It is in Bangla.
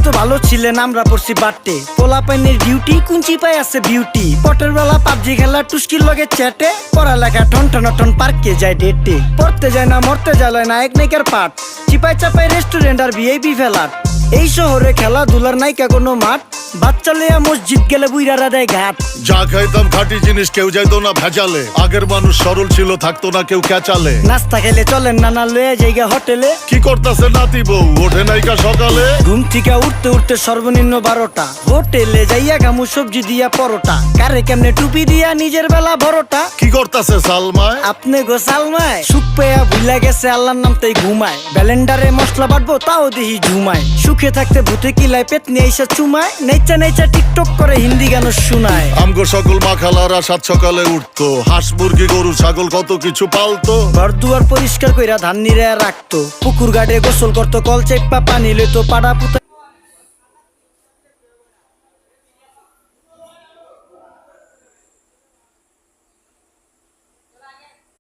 তো ভালো ছিলেন আমরা পড়ছি বাটে পোলা পাইনের ডিউটি কুঞ্চি পাই আছে বিউটি পটের বেলা পাবজি খেলা টুস্কির লগে চ্যাটে পড়ালেখা টন টন পার্কে যায় ডেটে পড়তে যায় না মরতে যায় নায়ক নায়িকার পাঠ চিপাই চাপাই রেস্টুরেন্ট আর ভিআইপি ফেলার এই শহরে খেলাধুলার নাইকা কোনো মাঠ বাচ্চা লইয়া মসজিদ গেলে বুইরারা দেয় ঘাট যা খাইতাম খাঁটি জিনিস কেউ যাইতো না ভেজালে আগের মানুষ সরল ছিল থাকতো না কেউ ক্যাচালে নাস্তা খেলে চলেন নানা লইয়া জায়গা হোটেলে কি করতাছে নাতি বউ ওঠে নাইকা সকালে ঘুম থেকে উঠতে উঠতে সর্বনিম্ন 12টা হোটেলে যাইয়া গামু সবজি দিয়া পরোটা কারে কেমনে টুপি দিয়া নিজের বেলা বড়টা কি করতাছে সালমায় আপনি গো সালমায় সুখ পেয়া ভুলা গেছে আল্লাহর নাম তাই ঘুমায় ব্যালেন্ডারে মশলা বাটবো তাও দেখি ঝুমায় সুখে থাকতে ভূতে কিলায় পেট নিয়ে এসে চুমায় নেচা নেচা টিকটক করে হিন্দি গান শোনায় আমগো সকল মাখালারা সাত সকালে উঠতো হাঁস মুরগি গরু ছাগল কত কিছু পালতো ঘর দুয়ার পরিষ্কার কইরা ধান নিরে রাখতো পুকুর গাড়ে গোসল করতো কল চেপা পানি লইতো পাড়া পুতা